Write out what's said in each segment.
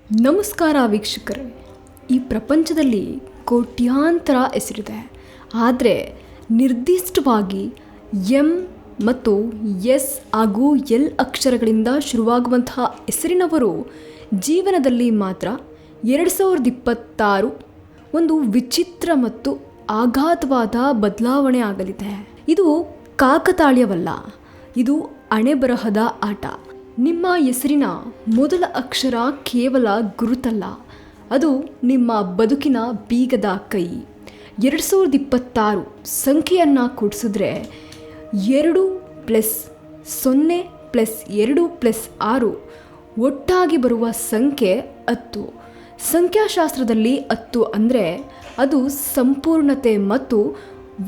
ನಮಸ್ಕಾರ ವೀಕ್ಷಕರೇ. ಈ ಪ್ರಪಂಚದಲ್ಲಿ ಕೋಟ್ಯಾಂತರ ಹೆಸರಿದೆ. ಆದರೆ ನಿರ್ದಿಷ್ಟವಾಗಿ ಎಂ ಮತ್ತು ಎಸ್ ಹಾಗೂ ಎಲ್ ಅಕ್ಷರಗಳಿಂದ ಶುರುವಾಗುವಂತಹ ಹೆಸರಿನವರು ಜೀವನದಲ್ಲಿ ಮಾತ್ರ 2026 ಒಂದು ವಿಚಿತ್ರ ಮತ್ತು ಆಘಾತವಾದ ಬದಲಾವಣೆ ಆಗಲಿದೆ. ಇದು ಕಾಕತಾಳೀಯವಲ್ಲ, ಇದು ಹಣೆಬರಹದ ಆಟ. ನಿಮ್ಮ ಹೆಸರಿನ ಮೊದಲ ಅಕ್ಷರ ಕೇವಲ ಗುರುತಲ್ಲ, ಅದು ನಿಮ್ಮ ಬದುಕಿನ ಬೀಗದ ಕೈ. 2026 ಸಂಖ್ಯೆಯನ್ನು ಕೂಡಿಸಿದ್ರೆ 2+0+2+6 ಒಟ್ಟಾಗಿ ಬರುವ ಸಂಖ್ಯೆ 10. ಸಂಖ್ಯಾಶಾಸ್ತ್ರದಲ್ಲಿ 10 ಅಂದರೆ ಅದು ಸಂಪೂರ್ಣತೆ ಮತ್ತು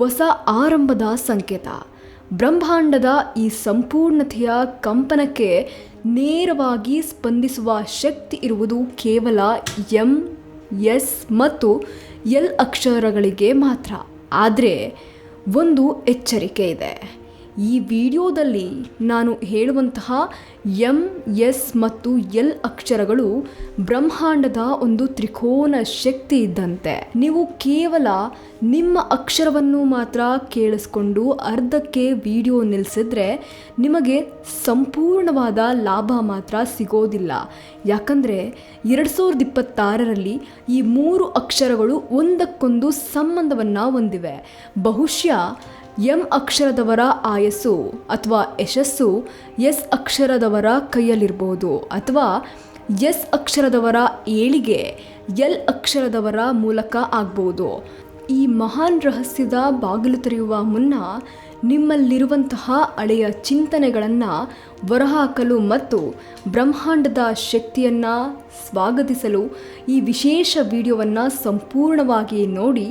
ಹೊಸ ಆರಂಭದ ಸಂಕೇತ. ಬ್ರಹ್ಮಾಂಡದ ಈ ಸಂಪೂರ್ಣತೆಯ ಕಂಪನಕ್ಕೆ ನೇರವಾಗಿ ಸ್ಪಂದಿಸುವ ಶಕ್ತಿ ಇರುವುದು ಕೇವಲ ಎಂ, ಎಸ್ ಮತ್ತು ಎಲ್ ಅಕ್ಷರಗಳಿಗೆ ಮಾತ್ರ. ಆದರೆ ಒಂದು ಎಚ್ಚರಿಕೆ ಇದೆ. ಈ ವಿಡಿಯೋದಲ್ಲಿ ನಾನು ಹೇಳುವಂತಹ ಎಂ, ಎಸ್ ಮತ್ತು ಎಲ್ ಅಕ್ಷರಗಳು ಬ್ರಹ್ಮಾಂಡದ ಒಂದು ತ್ರಿಕೋನ ಶಕ್ತಿ ಇದ್ದಂತೆ. ನೀವು ಕೇವಲ ನಿಮ್ಮ ಅಕ್ಷರವನ್ನು ಮಾತ್ರ ಕೇಳಿಸ್ಕೊಂಡು ಅರ್ಧಕ್ಕೆ ವಿಡಿಯೋ ನಿಲ್ಲಿಸಿದ್ರೆ ನಿಮಗೆ ಸಂಪೂರ್ಣವಾದ ಲಾಭ ಮಾತ್ರ ಸಿಗೋದಿಲ್ಲ. ಯಾಕಂದರೆ 2026ರಲ್ಲಿ ಈ 3 ಅಕ್ಷರಗಳು ಒಂದಕ್ಕೊಂದು ಸಂಬಂಧವನ್ನು ಹೊಂದಿವೆ. ಬಹುಶಃ ಎಂ ಅಕ್ಷರದವರ ಆಯಸ್ಸು ಅಥವಾ ಯಶಸ್ಸು ಎಸ್ ಅಕ್ಷರದವರ ಕೈಯಲ್ಲಿರ್ಬೋದು, ಅಥವಾ ಎಸ್ ಅಕ್ಷರದವರ ಏಳಿಗೆ ಎಲ್ ಅಕ್ಷರದವರ ಮೂಲಕ ಆಗ್ಬೋದು. ಈ ಮಹಾನ್ ರಹಸ್ಯದ ಬಾಗಿಲು ತೆರೆಯುವ ಮುನ್ನ ನಿಮ್ಮಲ್ಲಿರುವಂತಹ ಹಳೆಯ ಚಿಂತನೆಗಳನ್ನು ಹೊರಹಾಕಲು ಮತ್ತು ಬ್ರಹ್ಮಾಂಡದ ಶಕ್ತಿಯನ್ನು ಸ್ವಾಗತಿಸಲು ಈ ವಿಶೇಷ ವಿಡಿಯೋವನ್ನು ಸಂಪೂರ್ಣವಾಗಿ ನೋಡಿ,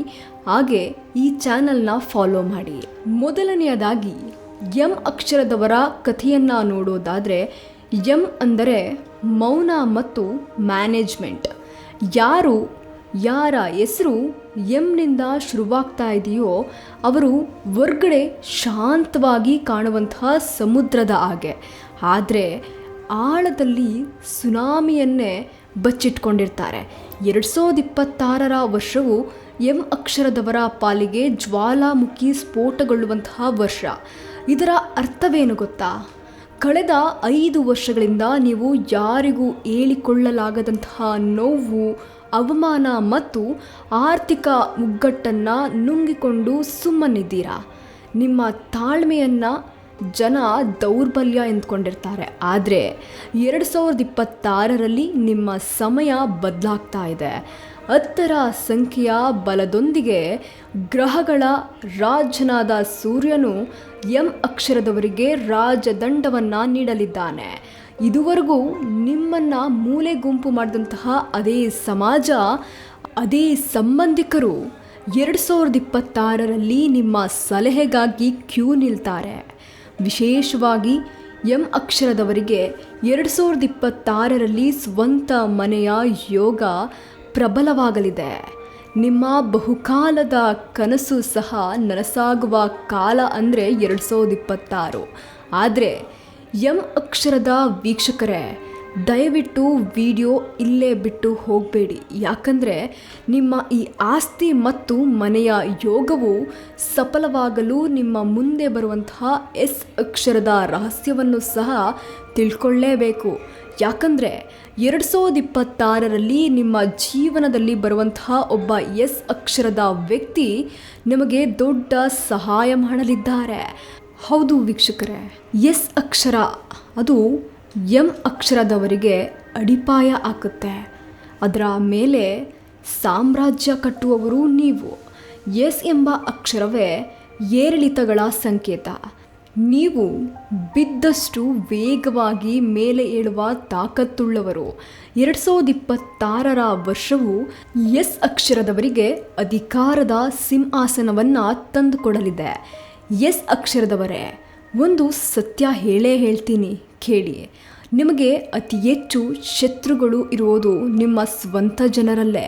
ಹಾಗೆ ಈ ಚಾನಲ್ನ ಫಾಲೋ ಮಾಡಿ. ಮೊದಲನೆಯದಾಗಿ ಎಂ ಅಕ್ಷರದವರ ಕಥೆಯನ್ನು ನೋಡೋದಾದರೆ, ಎಂ ಅಂದರೆ ಮೌನ ಮತ್ತು ಮ್ಯಾನೇಜ್ಮೆಂಟ್. ಯಾರ ಹೆಸರು ಎಂನಿಂದ ಶುರುವಾಗ್ತಾ ಇದೆಯೋ ಅವರು ಹೊರ್ಗಡೆ ಶಾಂತವಾಗಿ ಕಾಣುವಂತಹ ಸಮುದ್ರದ ಹಾಗೆ, ಆದರೆ ಆಳದಲ್ಲಿ ಸುನಾಮಿಯನ್ನೇ ಬಚ್ಚಿಟ್ಕೊಂಡಿರ್ತಾರೆ. 2026ರ ವರ್ಷವು ಎಂ ಅಕ್ಷರದವರ ಪಾಲಿಗೆ ಜ್ವಾಲಾಮುಖಿ ಸ್ಫೋಟಗೊಳ್ಳುವಂತಹ ವರ್ಷ. ಇದರ ಅರ್ಥವೇನು ಗೊತ್ತಾ? ಕಳೆದ 5 ವರ್ಷಗಳಿಂದ ನೀವು ಯಾರಿಗೂ ಹೇಳಿಕೊಳ್ಳಲಾಗದಂತಹ ನೋವು, ಅವಮಾನ ಮತ್ತು ಆರ್ಥಿಕ ಮುಗ್ಗಟ್ಟನ್ನು ನುಂಗಿಕೊಂಡು ಸುಮ್ಮನಿದ್ದೀರಾ. ನಿಮ್ಮ ತಾಳ್ಮೆಯನ್ನು ಜನ ದೌರ್ಬಲ್ಯ ಎಂದುಕೊಂಡಿರ್ತಾರೆ. ಆದರೆ 2026ರಲ್ಲಿ ನಿಮ್ಮ ಸಮಯ ಬದಲಾಗ್ತಾ ಇದೆ. 10ರ ಸಂಖ್ಯೆಯ ಬಲದೊಂದಿಗೆ ಗ್ರಹಗಳ ರಾಜನಾದ ಸೂರ್ಯನು ಎಂ ಅಕ್ಷರದವರಿಗೆ ರಾಜದಂಡವನ್ನು ನೀಡಲಿದ್ದಾನೆ. ಇದುವರೆಗೂ ನಿಮ್ಮನ್ನು ಮೂಲೆ ಗುಂಪು ಮಾಡಿದಂತಹ ಅದೇ ಸಮಾಜ, ಅದೇ ಸಂಬಂಧಿಕರು 2026ರಲ್ಲಿ ನಿಮ್ಮ ಸಲಹೆಗಾಗಿ ಕ್ಯೂ ನಿಲ್ತಾರೆ. ವಿಶೇಷವಾಗಿ ಎಂ ಅಕ್ಷರದವರಿಗೆ 2026ರಲ್ಲಿ ಸ್ವಂತ ಮನೆಯ ಯೋಗ ಪ್ರಬಲವಾಗಲಿದೆ. ನಿಮ್ಮ ಬಹುಕಾಲದ ಕನಸು ಸಹ ನನಸಾಗುವ ಕಾಲ ಅಂದರೆ 2026. ಆದರೆ ಎಂ ಅಕ್ಷರದ ವೀಕ್ಷಕರೇ, ದಯವಿಟ್ಟು ವಿಡಿಯೋ ಇಲ್ಲೇ ಬಿಟ್ಟು ಹೋಗಬೇಡಿ. ಯಾಕಂದರೆ ನಿಮ್ಮ ಈ ಆಸ್ತಿ ಮತ್ತು ಮನೆಯ ಯೋಗವು ಸಫಲವಾಗಲು ನಿಮ್ಮ ಮುಂದೆ ಬರುವಂತಹ ಎಸ್ ಅಕ್ಷರದ ರಹಸ್ಯವನ್ನು ಸಹ ತಿಳ್ಕೊಳ್ಳೇಬೇಕು. ಯಾಕಂದರೆ 2026ರಲ್ಲಿ ನಿಮ್ಮ ಜೀವನದಲ್ಲಿ ಬರುವಂತಹ ಒಬ್ಬ ಎಸ್ ಅಕ್ಷರದ ವ್ಯಕ್ತಿ ನಿಮಗೆ ದೊಡ್ಡ ಸಹಾಯ ಮಾಡಲಿದ್ದಾರೆ. ಹೌದು ವೀಕ್ಷಕರೇ, ಎಸ್ ಅಕ್ಷರ ಅದು ಎಂ ಅಕ್ಷರದವರಿಗೆ ಅಡಿಪಾಯ ಹಾಕುತ್ತೆ. ಅದರ ಮೇಲೆ ಸಾಮ್ರಾಜ್ಯ ಕಟ್ಟುವವರು ನೀವು. ಎಸ್ ಎಂಬ ಅಕ್ಷರವೇ ಏರಿಳಿತಗಳ ಸಂಕೇತ. ನೀವು ಬಿದ್ದಷ್ಟು ವೇಗವಾಗಿ ಮೇಲೆ ಏಳುವ ತಾಕತ್ತುಳ್ಳವರು. 2026ರ ವರ್ಷವು ಎಸ್ ಅಕ್ಷರದವರಿಗೆ ಅಧಿಕಾರದ ಸಿಂಹಾಸನವನ್ನು ತಂದುಕೊಡಲಿದೆ. ಎಸ್ ಅಕ್ಷರದವರೇ, ಒಂದು ಸತ್ಯ ಹೇಳ್ತೀನಿ ಕೇಳಿ. ನಿಮಗೆ ಅತಿ ಹೆಚ್ಚು ಶತ್ರುಗಳು ಇರುವುದು ನಿಮ್ಮ ಸ್ವಂತ ಜನರಲ್ಲೇ.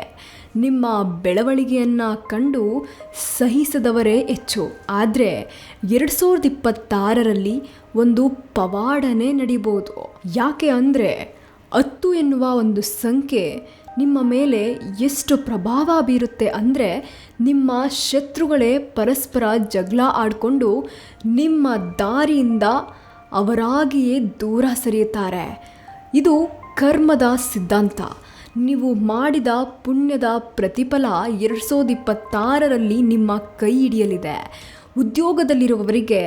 ನಿಮ್ಮ ಬೆಳವಣಿಗೆಯನ್ನು ಕಂಡು ಸಹಿಸದವರೇ ಹೆಚ್ಚು. ಆದರೆ 2026ರಲ್ಲಿ ಒಂದು ಪವಾಡನೆ ನಡೀಬೋದು. ಯಾಕೆ ಅಂದರೆ 10 ಎನ್ನುವ ಒಂದು ಸಂಖ್ಯೆ ನಿಮ್ಮ ಮೇಲೆ ಎಷ್ಟು ಪ್ರಭಾವ ಬೀರುತ್ತೆ ಅಂದರೆ, ನಿಮ್ಮ ಶತ್ರುಗಳೇ ಪರಸ್ಪರ ಜಗಳ ಆಡಿಕೊಂಡು ನಿಮ್ಮ ದಾರಿಯಿಂದ ಅವರಾಗಿಯೇ ದೂರ ಸರಿಯುತ್ತಾರೆ. ಇದು ಕರ್ಮದ ಸಿದ್ಧಾಂತ. ನೀವು ಮಾಡಿದ ಪುಣ್ಯದ ಪ್ರತಿಫಲ 2026ರಲ್ಲಿ ನಿಮ್ಮ ಕೈ ಹಿಡಿಯಲಿದೆ. ಉದ್ಯೋಗದಲ್ಲಿರುವವರಿಗೆ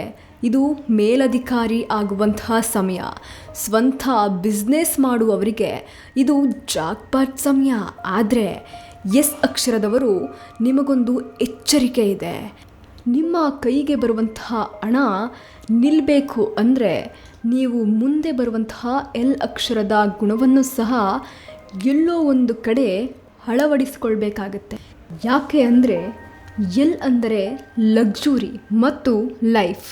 ಇದು ಮೇಲಧಿಕಾರಿ ಆಗುವಂತಹ ಸಮಯ. ಸ್ವಂತ ಬಿಸ್ನೆಸ್ ಮಾಡುವವರಿಗೆ ಇದು ಜಾಕ್ಪಾಟ್ ಸಮಯ. ಆದರೆ ಎಸ್ ಅಕ್ಷರದವರು ನಿಮಗೊಂದು ಎಚ್ಚರಿಕೆ ಇದೆ. ನಿಮ್ಮ ಕೈಗೆ ಬರುವಂತಹ ಹಣ ನಿಲ್ಲಬೇಕು ಅಂದರೆ ನೀವು ಮುಂದೆ ಬರುವಂತಹ ಎಲ್ ಅಕ್ಷರದ ಗುಣವನ್ನು ಸಹ ಎಲ್ಲೋ ಒಂದು ಕಡೆ ಅಳವಡಿಸಿಕೊಳ್ಬೇಕಾಗತ್ತೆ. ಯಾಕೆ ಅಂದರೆ ಎಲ್ ಅಂದರೆ ಲಕ್ಸುರಿ ಮತ್ತು ಲೈಫ್.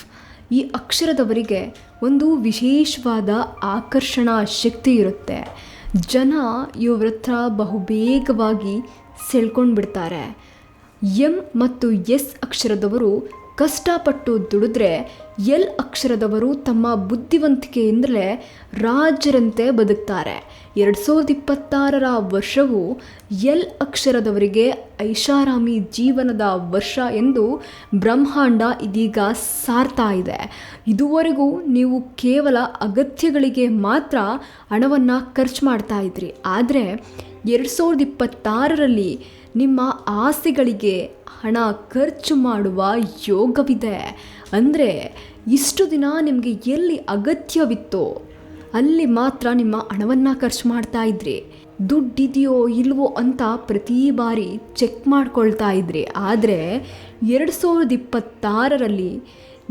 ಈ ಅಕ್ಷರದವರಿಗೆ ಒಂದು ವಿಶೇಷವಾದ ಆಕರ್ಷಣಾ ಶಕ್ತಿ ಇರುತ್ತೆ. ಜನ ಇವ್ರ ಹತ್ರ ಬಹುಬೇಗವಾಗಿ ಸೆಳ್ಕೊಂಡು ಬಿಡ್ತಾರೆ. ಎಂ ಮತ್ತು ಎಸ್ ಅಕ್ಷರದವರು ಕಷ್ಟಪಟ್ಟು ದುಡಿದ್ರೆ, ಎಲ್ ಅಕ್ಷರದವರು ತಮ್ಮ ಬುದ್ಧಿವಂತಿಕೆಯಿಂದಲೇ ರಾಜರಂತೆ ಬದುಕ್ತಾರೆ. 2026ರ ವರ್ಷವು ಎಲ್ ಅಕ್ಷರದವರಿಗೆ ಐಷಾರಾಮಿ ಜೀವನದ ವರ್ಷ ಎಂದು ಬ್ರಹ್ಮಾಂಡ ಇದೀಗ ಸಾರ್ತಾ ಇದೆ. ಇದುವರೆಗೂ ನೀವು ಕೇವಲ ಅಗತ್ಯಗಳಿಗೆ ಮಾತ್ರ ಹಣವನ್ನು ಖರ್ಚು ಮಾಡ್ತಾ ಇದ್ರಿ. ಆದರೆ 2026ರಲ್ಲಿ ನಿಮ್ಮ ಆಸೆಗಳಿಗೆ ಹಣ ಖರ್ಚು ಮಾಡುವ ಯೋಗವಿದೆ. ಅಂದರೆ ಇಷ್ಟು ದಿನ ನಿಮಗೆ ಎಲ್ಲಿ ಅಗತ್ಯವಿತ್ತೋ ಅಲ್ಲಿ ಮಾತ್ರ ನಿಮ್ಮ ಹಣವನ್ನು ಖರ್ಚು ಮಾಡ್ತಾ ಇದ್ರಿ. ದುಡ್ಡಿದೆಯೋ ಇಲ್ವೋ ಅಂತ ಪ್ರತಿ ಬಾರಿ ಚೆಕ್ ಮಾಡ್ಕೊಳ್ತಾ ಇದ್ರಿ. ಆದರೆ 2026ರಲ್ಲಿ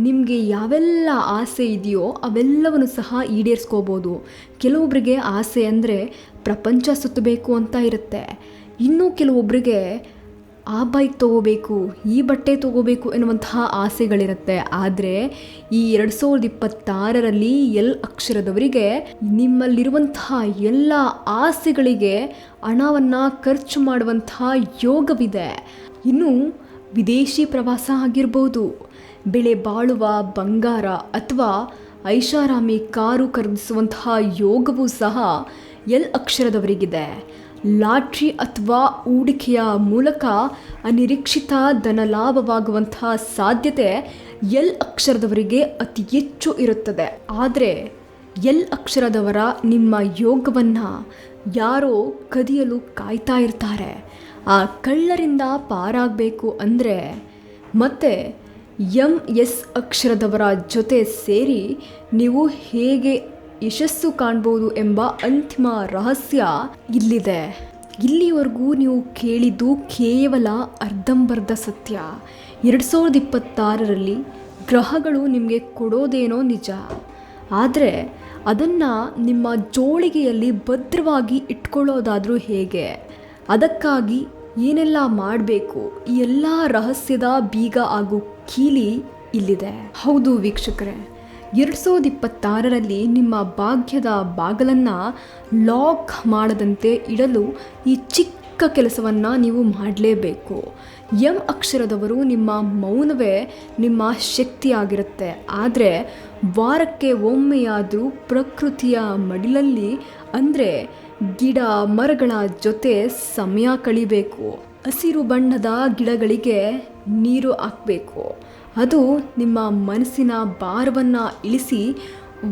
ನಿಮಗೆ ಯಾವೆಲ್ಲ ಆಸೆ ಇದೆಯೋ ಅವೆಲ್ಲವನ್ನು ಸಹ ಈಡೇರಿಸ್ಕೋಬೋದು. ಕೆಲವೊಬ್ಬರಿಗೆ ಆಸೆ ಅಂದರೆ ಪ್ರಪಂಚ ಸುತ್ತಬೇಕು ಅಂತ ಇರುತ್ತೆ. ಇನ್ನೂ ಕೆಲವೊಬ್ಬರಿಗೆ ಆ ಬೈಕ್ ತೊಗೋಬೇಕು, ಈ ಬಟ್ಟೆ ತೊಗೋಬೇಕು ಎನ್ನುವಂತಹ ಆಸೆಗಳಿರುತ್ತೆ. ಆದರೆ ಈ 2026ರಲ್ಲಿ ಎಲ್ ಅಕ್ಷರದವರಿಗೆ ನಿಮ್ಮಲ್ಲಿರುವಂತಹ ಎಲ್ಲ ಆಸೆಗಳಿಗೆ ಹಣವನ್ನು ಖರ್ಚು ಮಾಡುವಂತಹ ಯೋಗವಿದೆ. ಇನ್ನು ವಿದೇಶಿ ಪ್ರವಾಸ ಆಗಿರ್ಬೋದು, ಬೆಲೆ ಬಾಳುವ ಬಂಗಾರ ಅಥವಾ ಐಷಾರಾಮಿ ಕಾರು ಖರೀದಿಸುವಂತಹ ಯೋಗವೂ ಸಹ ಎಲ್ ಅಕ್ಷರದವರಿಗಿದೆ. ಲಾಟ್ರಿ ಅಥವಾ ಹೂಡಿಕೆಯ ಮೂಲಕ ಅನಿರೀಕ್ಷಿತ ಧನ ಲಾಭವಾಗುವಂತಹ ಸಾಧ್ಯತೆ ಎಲ್ ಅಕ್ಷರದವರಿಗೆ ಅತಿ ಹೆಚ್ಚು ಇರುತ್ತದೆ. ಆದರೆ ಎಲ್ ಅಕ್ಷರದವರ ನಿಮ್ಮ ಯೋಗವನ್ನು ಯಾರೋ ಕದಿಯಲು ಕಾಯ್ತಾ ಇರ್ತಾರೆ. ಆ ಕಳ್ಳರಿಂದ ಪಾರಾಗಬೇಕು ಅಂದರೆ ಮತ್ತೆ ಎಂ ಎಸ್ ಅಕ್ಷರದವರ ಜೊತೆ ಸೇರಿ ನೀವು ಹೇಗೆ ಯಶಸ್ಸು ಕಾಣ್ಬೋದು ಎಂಬ ಅಂತಿಮ ರಹಸ್ಯ ಇಲ್ಲಿದೆ. ಇಲ್ಲಿವರೆಗೂ ನೀವು ಕೇಳಿದ್ದು ಕೇವಲ ಅರ್ಧಂಬರ್ಧ ಸತ್ಯ. 2026ರಲ್ಲಿ ಗ್ರಹಗಳು ನಿಮಗೆ ಕೊಡೋದೇನೋ ನಿಜ, ಆದರೆ ಅದನ್ನು ನಿಮ್ಮ ಜೋಳಿಗೆಯಲ್ಲಿ ಭದ್ರವಾಗಿ ಇಟ್ಕೊಳ್ಳೋದಾದರೂ ಹೇಗೆ? ಅದಕ್ಕಾಗಿ ಏನೆಲ್ಲ ಮಾಡಬೇಕು? ಈ ಎಲ್ಲ ರಹಸ್ಯದ ಬೀಗ ಹಾಗೂ ಕೀಲಿ ಇಲ್ಲಿದೆ. ಹೌದು ವೀಕ್ಷಕರೇ, 2026ರಲ್ಲಿ ನಿಮ್ಮ ಭಾಗ್ಯದ ಬಾಗಲನ್ನು ಲಾಕ್ ಮಾಡದಂತೆ ಇಡಲು ಈ ಚಿಕ್ಕ ಕೆಲಸವನ್ನು ನೀವು ಮಾಡಲೇಬೇಕು. ಎಂ ಅಕ್ಷರದವರು ನಿಮ್ಮ ಮೌನವೇ ನಿಮ್ಮ ಶಕ್ತಿಯಾಗಿರುತ್ತೆ. ಆದರೆ ವಾರಕ್ಕೆ ಒಮ್ಮೆಯಾದರೂ ಪ್ರಕೃತಿಯ ಮಡಿಲಲ್ಲಿ ಅಂದರೆ ಗಿಡ ಮರಗಳ ಜೊತೆ ಸಮಯ ಕಳಿಬೇಕು. ಹಸಿರು ಬಣ್ಣದ ಗಿಡಗಳಿಗೆ ನೀರು ಹಾಕಬೇಕು. ಅದು ನಿಮ್ಮ ಮನಸ್ಸಿನ ಭಾರವನ್ನು ಇಳಿಸಿ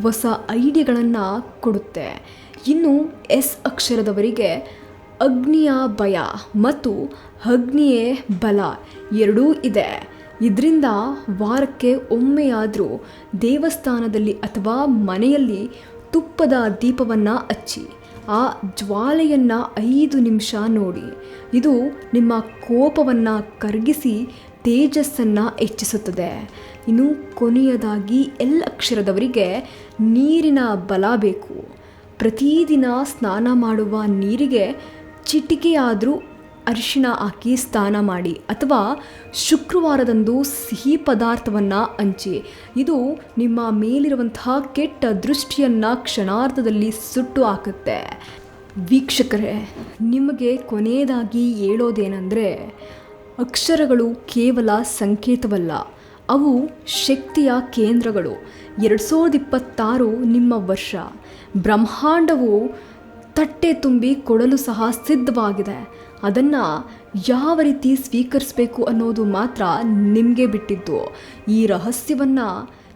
ಹೊಸ ಐಡಿಯಾಗಳನ್ನು ಕೊಡುತ್ತೆ. ಇನ್ನು ಎಸ್ ಅಕ್ಷರದವರಿಗೆ ಅಗ್ನಿಯ ಭಯ ಮತ್ತು ಅಗ್ನಿಯೇ ಬಲ ಎರಡೂ ಇದೆ. ಇದರಿಂದ ವಾರಕ್ಕೆ ಒಮ್ಮೆಯಾದರೂ ದೇವಸ್ಥಾನದಲ್ಲಿ ಅಥವಾ ಮನೆಯಲ್ಲಿ ತುಪ್ಪದ ದೀಪವನ್ನು ಹಚ್ಚಿ ಆ ಜ್ವಾಲೆಯನ್ನು 5 ನಿಮಿಷ ನೋಡಿ. ಇದು ನಿಮ್ಮ ಕೋಪವನ್ನು ಕರಗಿಸಿ ತೇಜಸ್ಸನ್ನು ಹೆಚ್ಚಿಸುತ್ತದೆ. ಇನ್ನು ಕೊನೆಯದಾಗಿ ಎಲ್ ಅಕ್ಷರದವರಿಗೆ ನೀರಿನ ಬಲ ಬೇಕು. ಪ್ರತಿದಿನ ಸ್ನಾನ ಮಾಡುವ ನೀರಿಗೆ ಚಿಟಿಕೆಯಾದರೂ ಅರಿಶಿಣ ಹಾಕಿ ಸ್ನಾನ ಮಾಡಿ ಅಥವಾ ಶುಕ್ರವಾರದಂದು ಸಿಹಿ ಪದಾರ್ಥವನ್ನು ಹಂಚಿ. ಇದು ನಿಮ್ಮ ಮೇಲಿರುವಂತಹ ಕೆಟ್ಟ ದೃಷ್ಟಿಯನ್ನು ಕ್ಷಣಾರ್ಧದಲ್ಲಿ ಸುಟ್ಟು ಹಾಕುತ್ತೆ. ವೀಕ್ಷಕರೇ, ನಿಮಗೆ ಕೊನೆಯದಾಗಿ ಹೇಳೋದೇನೆಂದರೆ, ಅಕ್ಷರಗಳು ಕೇವಲ ಸಂಕೇತವಲ್ಲ, ಅವು ಶಕ್ತಿಯ ಕೇಂದ್ರಗಳು. 2026 ನಿಮ್ಮ ವರ್ಷ. ಬ್ರಹ್ಮಾಂಡವು ತಟ್ಟೆ ತುಂಬಿ ಕೊಡಲು ಸಹ ಸಿದ್ಧವಾಗಿದೆ. ಅದನ್ನು ಯಾವ ರೀತಿ ಸ್ವೀಕರಿಸಬೇಕು ಅನ್ನೋದು ಮಾತ್ರ ನಿಮಗೆ ಬಿಟ್ಟಿದ್ದು. ಈ ರಹಸ್ಯವನ್ನು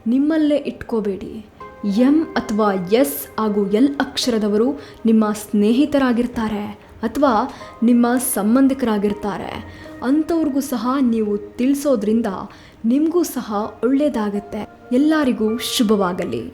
ನಿಮ್ಮಲ್ಲೇ ಇಟ್ಕೋಬೇಡಿ. ಎಂ ಅಥವಾ ಎಸ್ ಹಾಗೂ ಎಲ್ ಅಕ್ಷರದವರು ನಿಮ್ಮ ಸ್ನೇಹಿತರಾಗಿರ್ತಾರೆ ಅಥವಾ ನಿಮ್ಮ ಸಂಬಂಧಿಕರಾಗಿರ್ತಾರೆ. ಅಂಥವ್ರಿಗೂ ಸಹ ನೀವು ತಿಳಿಸೋದ್ರಿಂದ ನಿಮಗೂ ಸಹ ಒಳ್ಳೆಯದಾಗತ್ತೆ. ಎಲ್ಲರಿಗೂ ಶುಭವಾಗಲಿ.